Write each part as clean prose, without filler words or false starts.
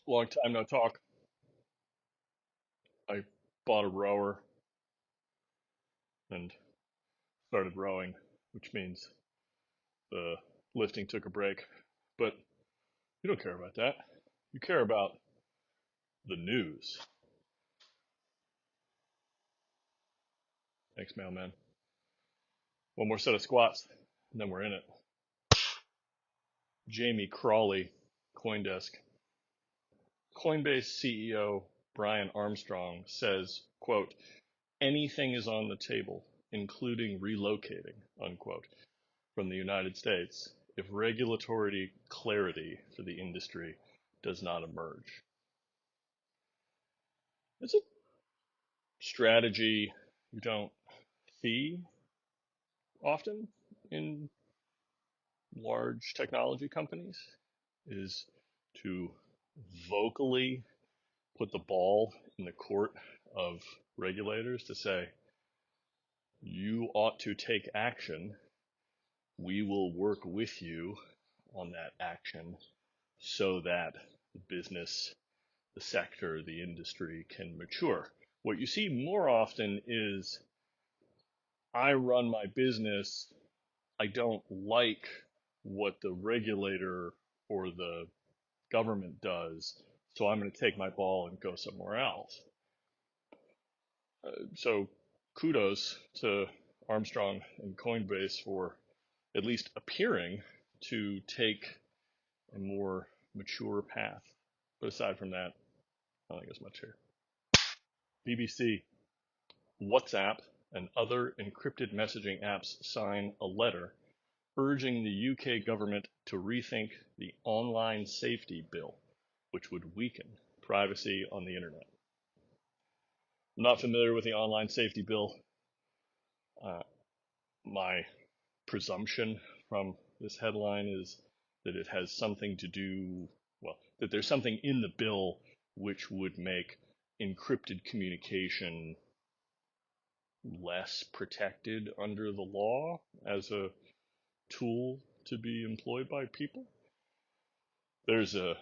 Long time no talk. I bought a rower and started rowing, which means the lifting took a break. But you don't care about that. You care about the news. Thanks, mailman. One more set of squats, and then we're in it. Jamie Crawley, Coindesk. Coinbase CEO Brian Armstrong says, quote, anything is on the table, including relocating, unquote, from the United States if regulatory clarity for the industry does not emerge. It's a strategy you don't see often in large technology companies, is to vocally put the ball in the court of regulators to say, you ought to take action. We will work with you on that action so that the business, the sector, the industry can mature. What you see more often is, I run my business, I don't like what the regulator or the government does, so I'm going to take my ball and go somewhere else. So kudos to Armstrong and Coinbase for at least appearing to take a more mature path. But aside from that, I don't think there's much here. BBC, WhatsApp, and other encrypted messaging apps sign a letter urging the UK government to rethink the online safety bill, which would weaken privacy on the internet. I'm not familiar with the online safety bill. My presumption from this headline is that it has something to do, well, that there's something in the bill which would make encrypted communication less protected under the law as a tool to be employed by people. There's a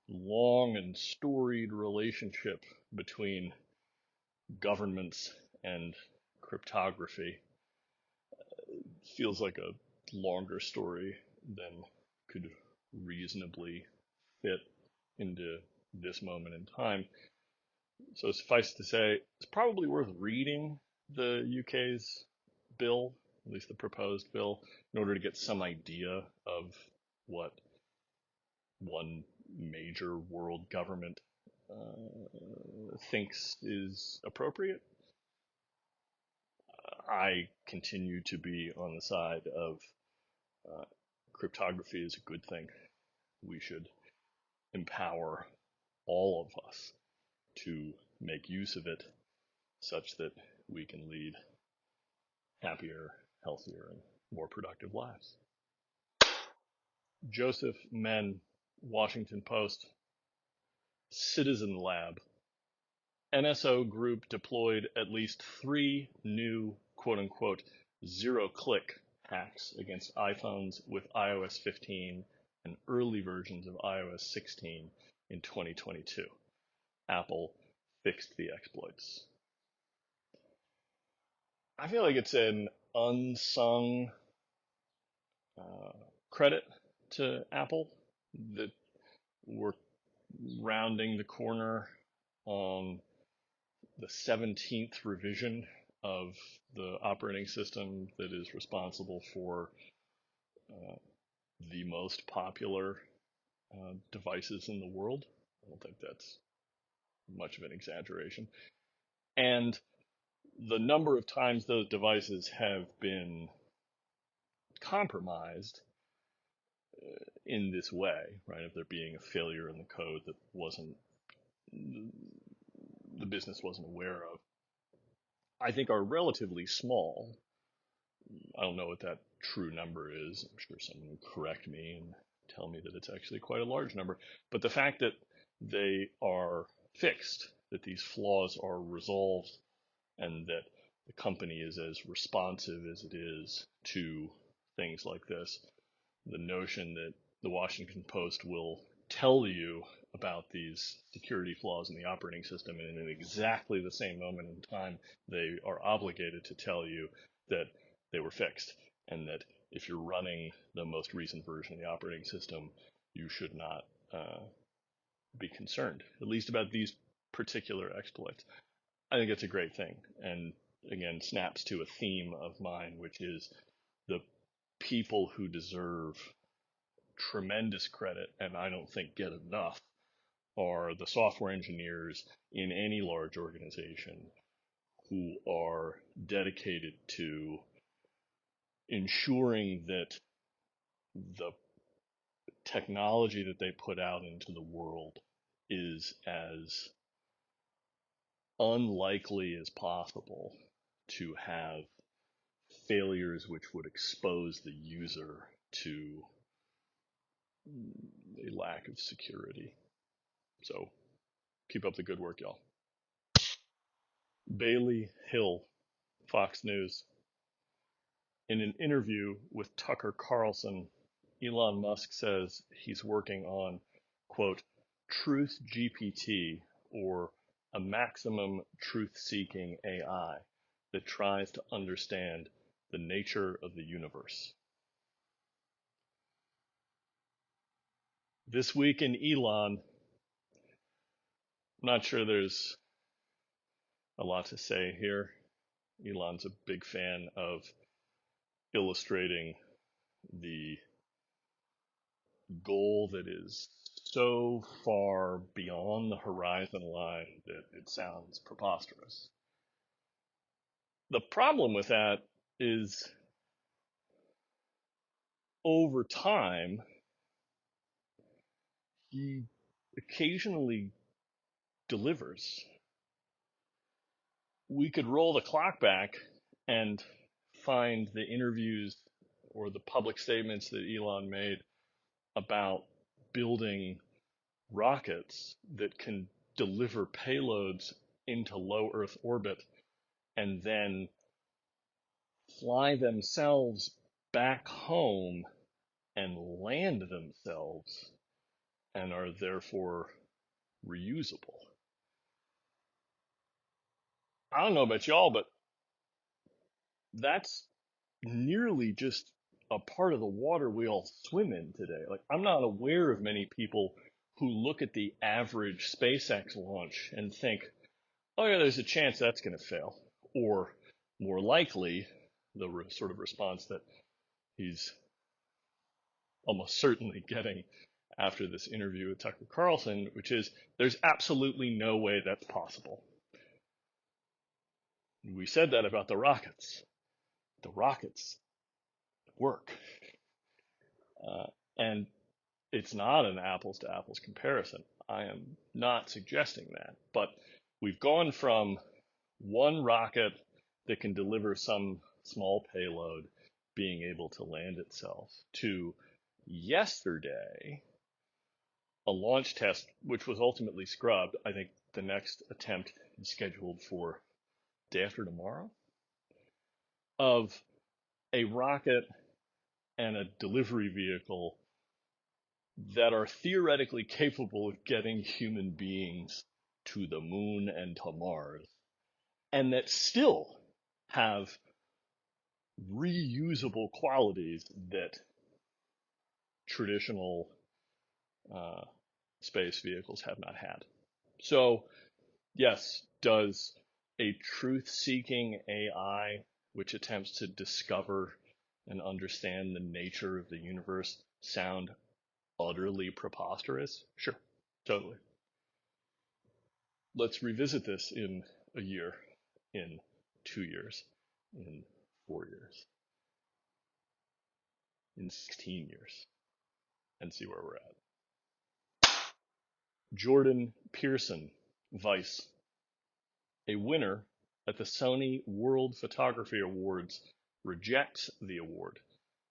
long and storied relationship between governments and cryptography. It feels like a longer story than could reasonably fit into this moment in time. So suffice to say, it's probably worth reading the UK's bill, at least the proposed bill, in order to get some idea of what one major world government thinks is appropriate. I continue to be on the side of cryptography is a good thing. We should empower all of us to make use of it such that we can lead happier, healthier, and more productive lives. Joseph Men, Washington Post, Citizen Lab. NSO Group deployed at least 3 new quote-unquote zero-click hacks against iPhones with iOS 15 and early versions of iOS 16 in 2022. Apple fixed the exploits. I feel like it's an unsung credit to Apple that we're rounding the corner on the 17th revision of the operating system that is responsible for the most popular devices in the world. I don't think that's much of an exaggeration. And the number of times those devices have been compromised in this way, right, of there being a failure in the code that the business wasn't aware of, I think are relatively small. I don't know what that true number is. I'm sure someone will correct me and tell me that it's actually quite a large number. But the fact that they are fixed, that these flaws are resolved, and that the company is as responsive as it is to things like this, the notion that the Washington Post will tell you about these security flaws in the operating system, and in exactly the same moment in time, they are obligated to tell you that they were fixed, and that if you're running the most recent version of the operating system, you should not be concerned, at least about these particular exploits. I think it's a great thing, and again, snaps to a theme of mine, which is the people who deserve tremendous credit, and I don't think get enough, are the software engineers in any large organization who are dedicated to ensuring that the technology that they put out into the world is as unlikely as possible to have failures which would expose the user to a lack of security. So keep up the good work, y'all. Bailey Hill, Fox News. In an interview with Tucker Carlson, Elon Musk says he's working on, quote, Truth GPT, or a maximum truth-seeking AI that tries to understand the nature of the universe. This week in Elon, I'm not sure there's a lot to say here. Elon's a big fan of illustrating the goal that is so far beyond the horizon line that it sounds preposterous. The problem with that is over time, he occasionally delivers. We could roll the clock back and find the interviews or the public statements that Elon made about building rockets that can deliver payloads into low Earth orbit and then fly themselves back home and land themselves and are therefore reusable. I don't know about y'all, but that's nearly just a part of the water we all swim in today. Like, I'm not aware of many people who look at the average SpaceX launch and think, oh yeah, there's a chance that's going to fail. Or more likely, the sort of response that he's almost certainly getting after this interview with Tucker Carlson, which is, there's absolutely no way that's possible. We said that about the rockets. The rockets work. And it's not an apples to apples comparison. I am not suggesting that. But we've gone from one rocket that can deliver some small payload being able to land itself to yesterday, a launch test, which was ultimately scrubbed. I think the next attempt is scheduled for day after tomorrow, of a rocket and a delivery vehicle that are theoretically capable of getting human beings to the moon and to Mars, and that still have reusable qualities that traditional space vehicles have not had. So, yes, does a truth-seeking AI, which attempts to discover and understand the nature of the universe, sound utterly preposterous? Sure, totally. Let's revisit this in a year, in 2 years, in 4 years, in 16 years, and see where we're at. Jordan Pearson, Vice. A winner at the Sony World Photography Awards rejects the award,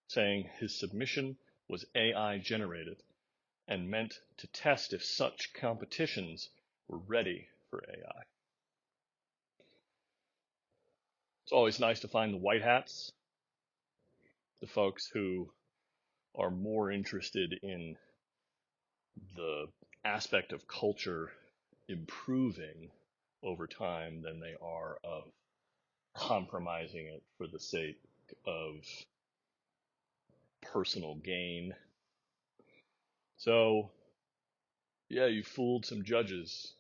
saying his submission was AI generated and meant to test if such competitions were ready for AI. It's always nice to find the white hats, the folks who are more interested in the aspect of culture improving over time than they are of compromising it for the sake of personal gain. So, yeah, you fooled some judges.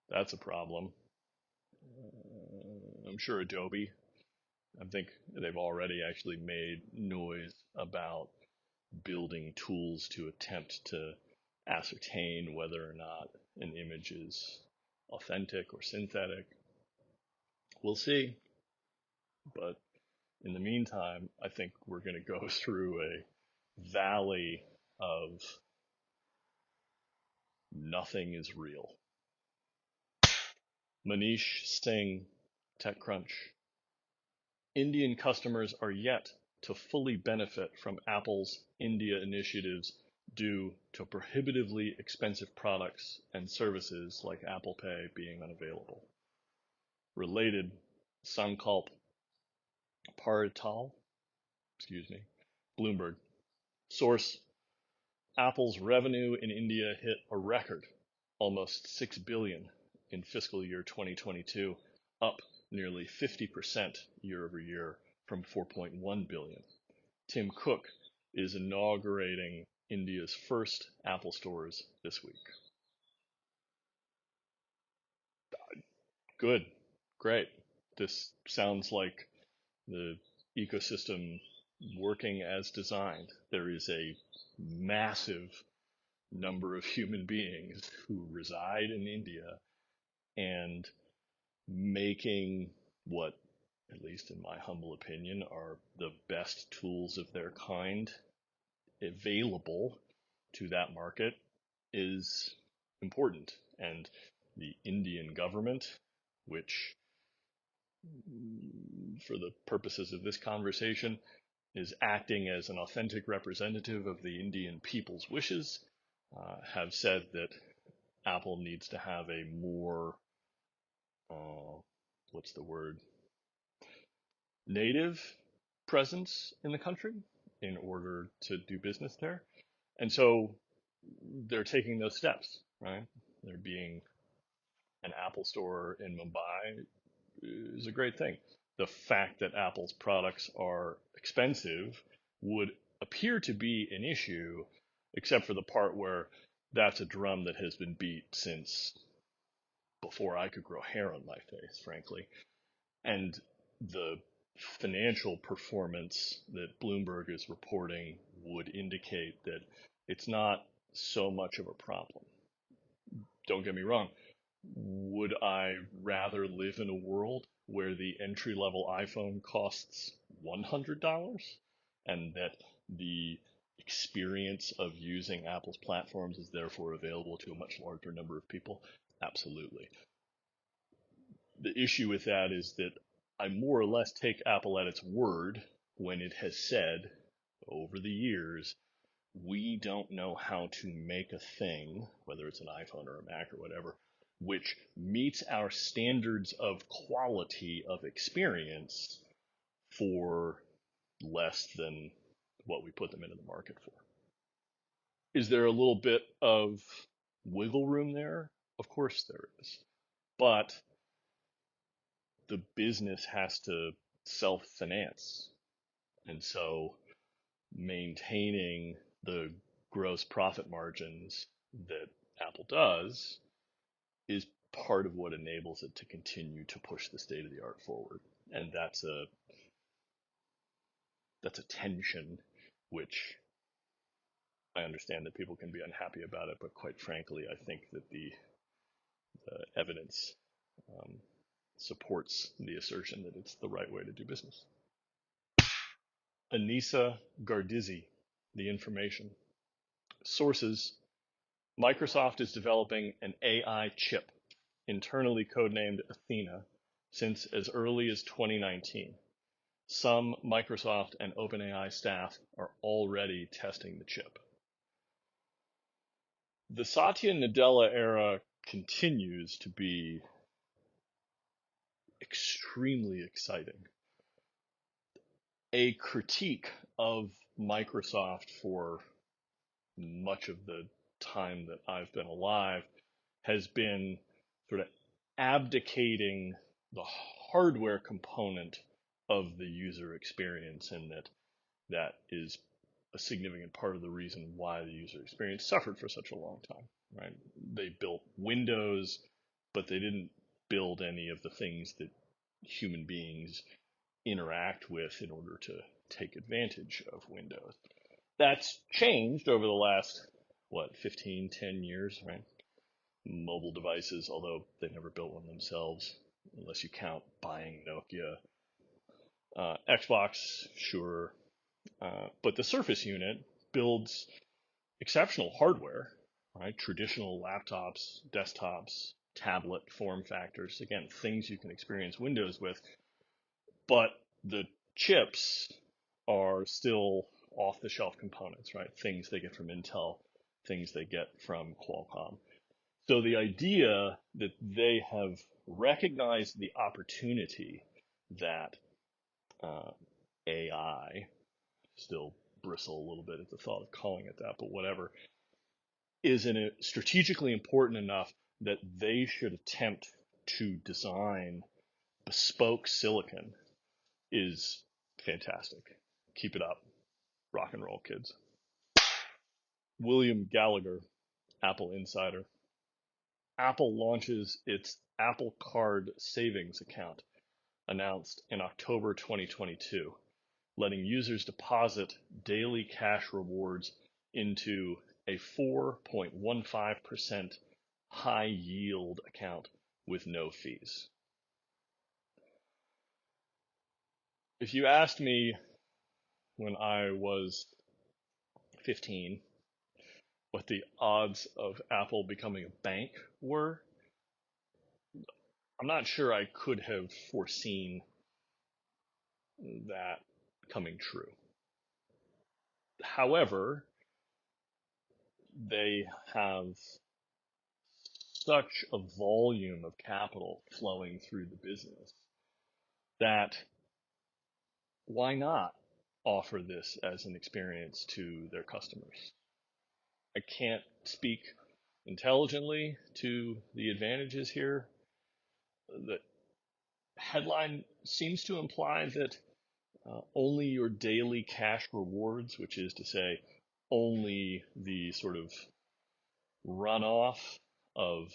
That's a problem. I'm sure Adobe, I think they've already actually made noise about building tools to attempt to ascertain whether or not an image is authentic or synthetic. We'll see. But in the meantime, I think we're going to go through a valley of nothing is real. Manish Singh, TechCrunch. Indian customers are yet to fully benefit from Apple's India initiatives due to prohibitively expensive products and services like Apple Pay being unavailable. Related, Sankalp Parital, Bloomberg. Source, Apple's revenue in India hit a record, almost $6 billion in fiscal year 2022, up nearly 50% year over year from $4.1 billion. Tim Cook is inaugurating India's first Apple stores this week. Good, great. This sounds like the ecosystem working as designed. There is a massive number of human beings who reside in India and making what, at least in my humble opinion, are the best tools of their kind available to that market is important. And the Indian government, which for the purposes of this conversation is acting as an authentic representative of the Indian people's wishes, have said that Apple needs to have a more, what's the word, native presence in the country in order to do business there. And so they're taking those steps, right? There being an Apple store in Mumbai is a great thing. The fact that Apple's products are expensive would appear to be an issue, except for the part where that's a drum that has been beat since before I could grow hair on my face, frankly. And the financial performance that Bloomberg is reporting would indicate that it's not so much of a problem. Don't get me wrong. Would I rather live in a world where the entry level iPhone costs $100 and that the experience of using Apple's platforms is therefore available to a much larger number of people? Absolutely. The issue with that is that I more or less take Apple at its word when it has said over the years, we don't know how to make a thing, whether it's an iPhone or a Mac or whatever, which meets our standards of quality of experience for less than what we put them into the market for. Is there a little bit of wiggle room there? Of course there is. But the business has to self-finance. And so maintaining the gross profit margins that Apple does is part of what enables it to continue to push the state of the art forward. And that's a tension which I understand that people can be unhappy about it, but quite frankly, I think that the evidence supports the assertion that it's the right way to do business. Anissa Gardizzi, The Information. Sources, Microsoft is developing an AI chip, internally codenamed Athena, since as early as 2019. Some Microsoft and OpenAI staff are already testing the chip. The Satya Nadella era continues to be extremely exciting. A critique of Microsoft for much of the time that I've been alive has been sort of abdicating the hardware component of the user experience, and that is a significant part of the reason why the user experience suffered for such a long time, right? They built Windows, but they didn't build any of the things that human beings interact with in order to take advantage of Windows. That's changed over the last, 10 years, right? Mobile devices, although they never built one themselves, unless you count buying Nokia. Xbox, sure. But the Surface unit builds exceptional hardware, right? Traditional laptops, desktops, tablet form factors. Again, things you can experience Windows with, but the chips are still off the shelf components, right? Things they get from Intel, things they get from Qualcomm. So the idea that they have recognized the opportunity that AI, still bristle a little bit at the thought of calling it that, but whatever, is strategically important enough that they should attempt to design bespoke silicon is fantastic. Keep it up. Rock and roll, kids. William Gallagher, Apple Insider. Apple launches its Apple Card savings account, announced in October 2022, letting users deposit daily cash rewards into a 4.15% high yield account with no fees. If you asked me when I was 15 what the odds of Apple becoming a bank were, I'm not sure I could have foreseen that coming true. However, they have such a volume of capital flowing through the business that why not offer this as an experience to their customers? I can't speak intelligently to the advantages here. The headline seems to imply that only your daily cash rewards, which is to say only the sort of runoff of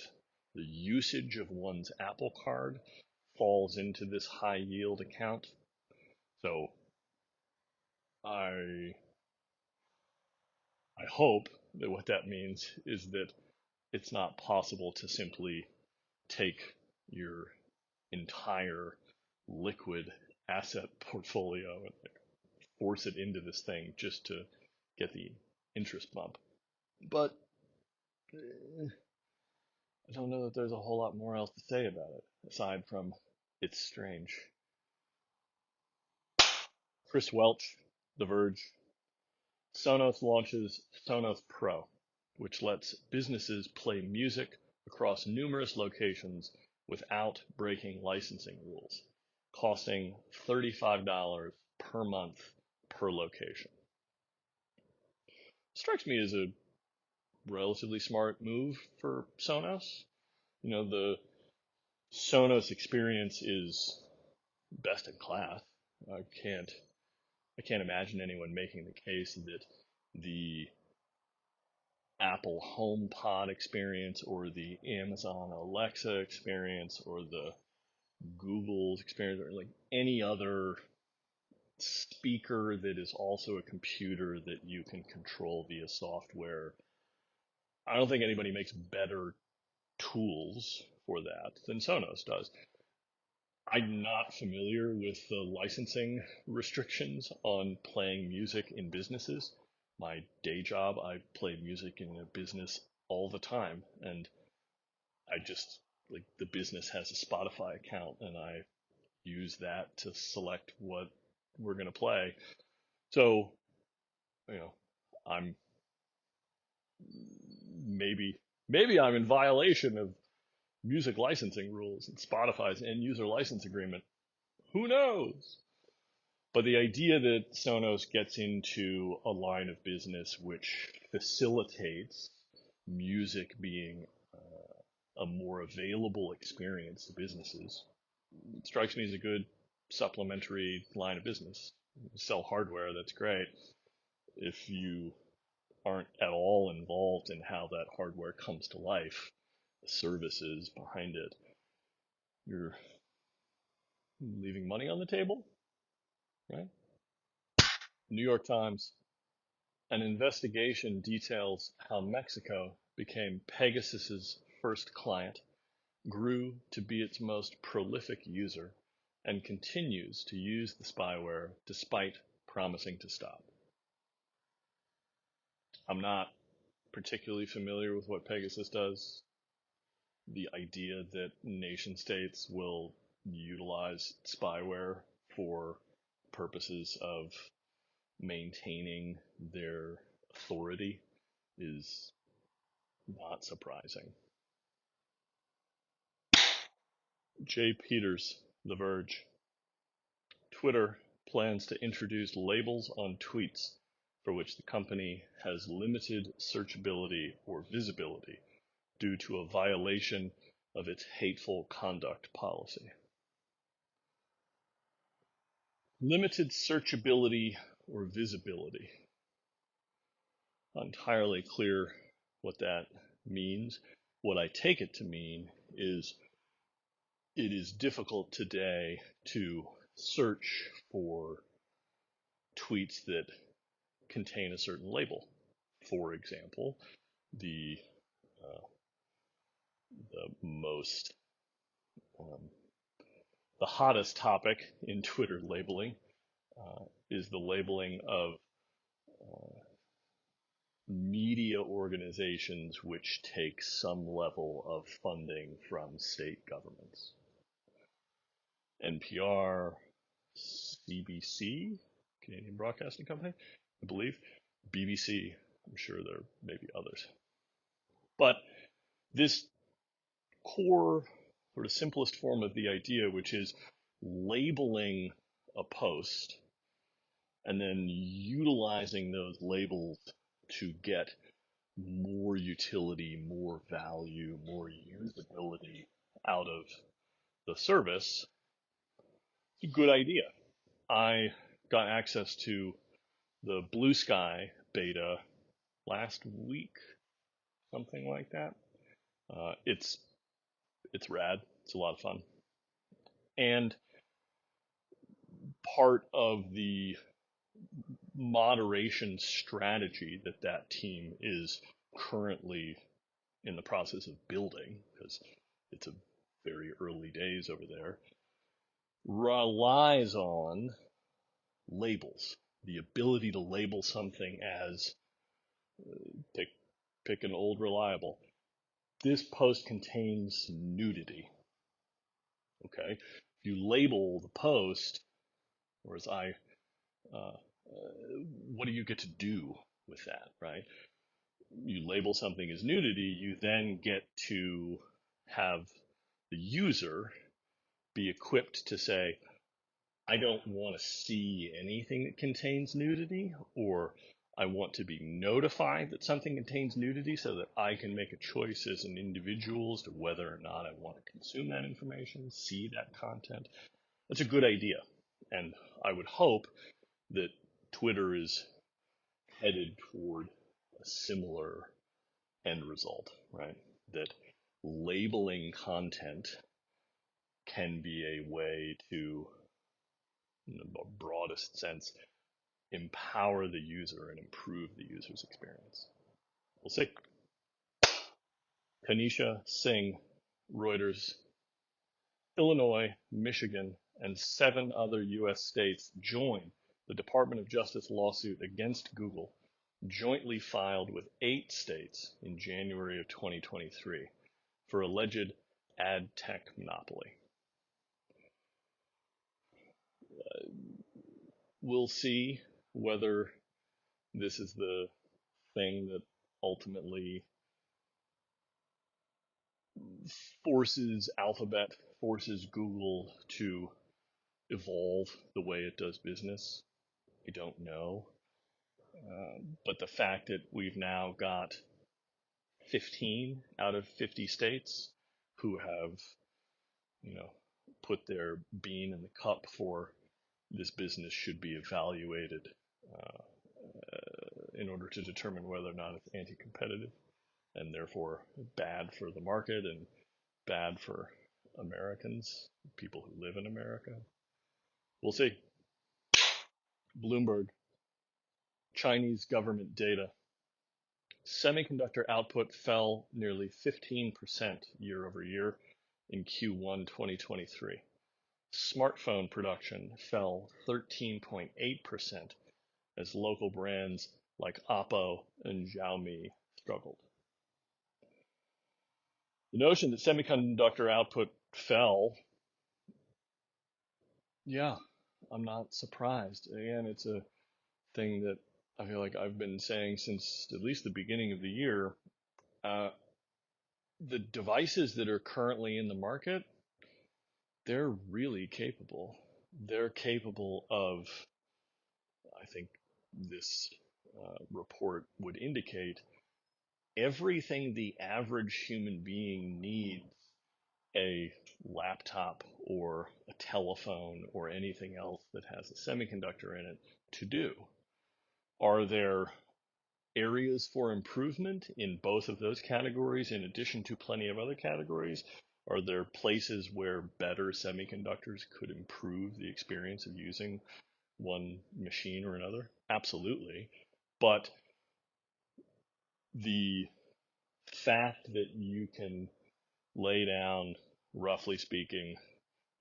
the usage of one's Apple Card, falls into this high yield account. So I hope that what that means is that it's not possible to simply take your entire liquid asset portfolio and force it into this thing just to get the interest bump. But I don't know that there's a whole lot more else to say about it, aside from it's strange. Chris Welch, The Verge. Sonos launches Sonos Pro, which lets businesses play music across numerous locations without breaking licensing rules, costing $35 per month per location. Strikes me as a relatively smart move for Sonos. The Sonos experience is best in class. I can't imagine anyone making the case that the Apple HomePod experience or the Amazon Alexa experience or the Google's experience or like any other speaker that is also a computer that you can control via software. I don't think anybody makes better tools for that than Sonos does. I'm not familiar with the licensing restrictions on playing music in businesses. My day job, I play music in a business all the time, and I just like the business has a Spotify account, and I use that to select what we're going to play. So, I'm maybe I'm in violation of music licensing rules and Spotify's end user license agreement. Who knows? But the idea that Sonos gets into a line of business which facilitates music being a more available experience to businesses, it strikes me as a good supplementary line of business. Sell hardware, that's great. If you aren't at all involved in how that hardware comes to life, the services behind it, you're leaving money on the table, right? New York Times, an investigation details how Mexico became Pegasus's first client, grew to be its most prolific user, and continues to use the spyware despite promising to stop. I'm not particularly familiar with what Pegasus does. The idea that nation states will utilize spyware for purposes of maintaining their authority is not surprising. Jay Peters, The Verge. Twitter plans to introduce labels on tweets for which the company has limited searchability or visibility due to a violation of its hateful conduct policy. Limited searchability or visibility. Not entirely clear what that means. What I take it to mean is it is difficult today to search for tweets that contain a certain label. For example, the most the hottest topic in Twitter labeling is the labeling of media organizations which take some level of funding from state governments. NPR, CBC, Canadian Broadcasting Company, I believe, BBC, I'm sure there may be others. But this core, sort of simplest form of the idea, which is labeling a post and then utilizing those labels to get more utility, more value, more usability out of the service, it's a good idea. I got access to the Blue Sky beta last week, something like that. It's rad. It's a lot of fun. And part of the moderation strategy that that team is currently in the process of building, because it's a very early days over there, relies on labels. The ability to label something as, pick an old reliable. This post contains nudity. Okay? If you label the post, or as what do you get to do with that, right? You label something as nudity, you then get to have the user be equipped to say, I don't want to see anything that contains nudity, or I want to be notified that something contains nudity so that I can make a choice as an individual as to whether or not I want to consume that information, see that content. That's a good idea. And I would hope that Twitter is headed toward a similar end result, right? That labeling content can be a way to, in the broadest sense, empower the user and improve the user's experience. We'll see. Kanisha Singh, Reuters. Illinois, Michigan, and 7 other U.S. states join the Department of Justice lawsuit against Google, jointly filed with 8 states in January of 2023 for alleged ad tech monopoly. We'll see whether this is the thing that ultimately forces Alphabet, forces Google to evolve the way it does business. I don't know. But the fact that we've now got 15 out of 50 states who have, you know, put their bean in the cup for this business should be evaluated uh, in order to determine whether or not it's anti-competitive and therefore bad for the market and bad for Americans, people who live in America. We'll see. Bloomberg, Chinese government data. Semiconductor output fell nearly 15% year over year in Q1 2023. Smartphone production fell 13.8% as local brands like Oppo and Xiaomi struggled. The notion that semiconductor output fell, yeah, I'm not surprised. Again, it's a thing that I feel like I've been saying since at least the beginning of the year. Uh, the devices that are currently in the market, they're really capable. They're capable of, I think this report would indicate, everything the average human being needs a laptop or a telephone or anything else that has a semiconductor in it to do. Are there areas for improvement in both of those categories in addition to plenty of other categories? Are there places where better semiconductors could improve the experience of using one machine or another? Absolutely. But the fact that you can lay down, roughly speaking,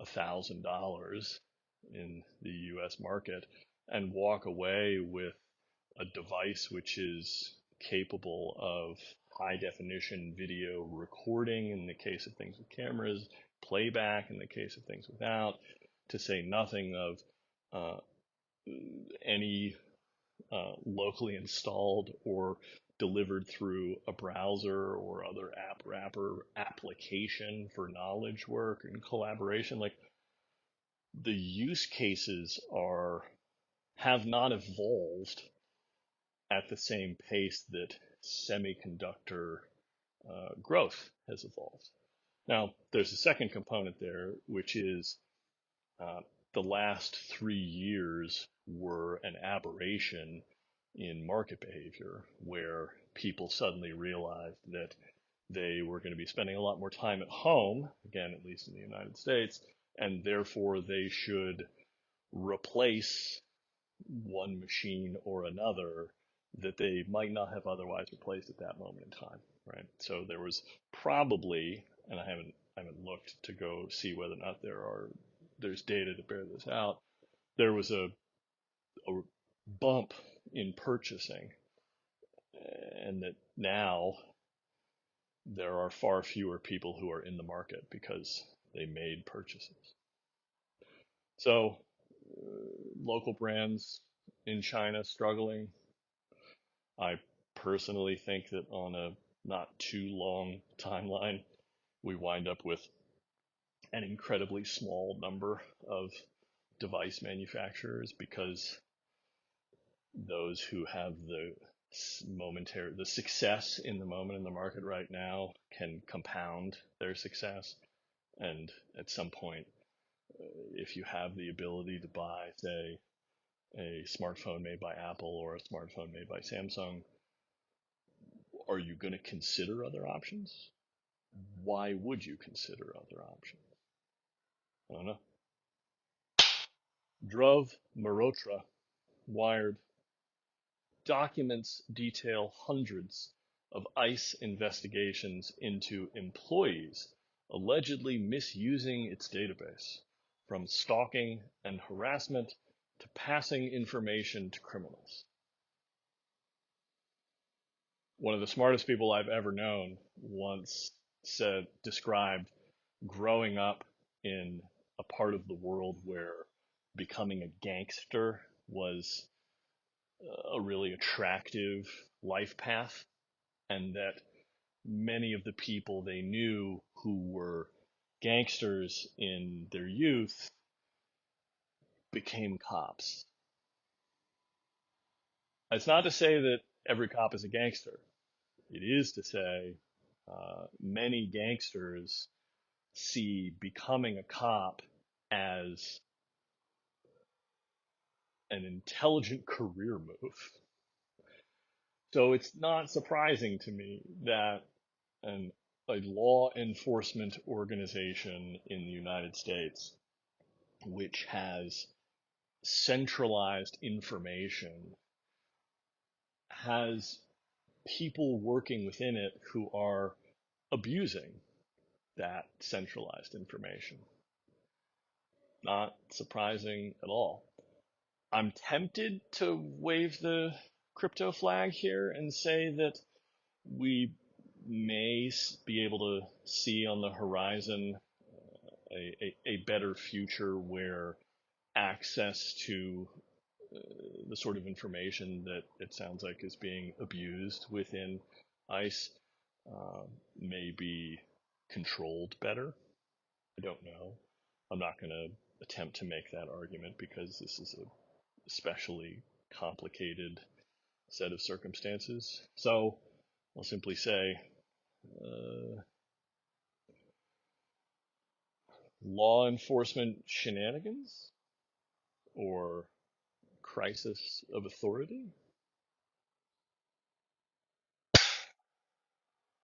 $1,000 in the US market and walk away with a device which is capable of high definition video recording in the case of things with cameras, playback in the case of things without, to say nothing of uh, any locally installed or delivered through a browser or other app wrapper application for knowledge work and collaboration. Like, the use cases have not evolved at the same pace that semiconductor growth has evolved. Now, there's a second component there, which is uh, the last 3 years were an aberration in market behavior where people suddenly realized that they were going to be spending a lot more time at home, again, at least in the United States, and therefore they should replace one machine or another that they might not have otherwise replaced at that moment in time, right? So there was probably, and I haven't looked to go see whether or not there's data to bear this out. There was a bump in purchasing, and that now there are far fewer people who are in the market because they made purchases. So local brands in China struggling. I personally think that on a not too long timeline, we wind up with an incredibly small number of device manufacturers because those who have the success in the moment in the market right now can compound their success. And at some point, if you have the ability to buy, say, a smartphone made by Apple or a smartphone made by Samsung, are you going to consider other options? Why would you consider other options? I don't know. Dhruv Malhotra, Wired. Documents detail hundreds of ICE investigations into employees allegedly misusing its database, from stalking and harassment to passing information to criminals. One of the smartest people I've ever known once described growing up in a part of the world where becoming a gangster was a really attractive life path, and that many of the people they knew who were gangsters in their youth became cops. It's not to say that every cop is a gangster, It is to say, many gangsters see becoming a cop as an intelligent career move. So it's not surprising to me that an, a law enforcement organization in the United States, which has centralized information, has people working within it who are abusing that centralized information. Not surprising at all. I'm tempted to wave the crypto flag here and say that we may be able to see on the horizon a better future where access to the sort of information that it sounds like is being abused within ICE uh, may be controlled better. I don't know. I'm not going to attempt to make that argument because this is a especially complicated set of circumstances. So I'll simply say uh, law enforcement shenanigans or crisis of authority.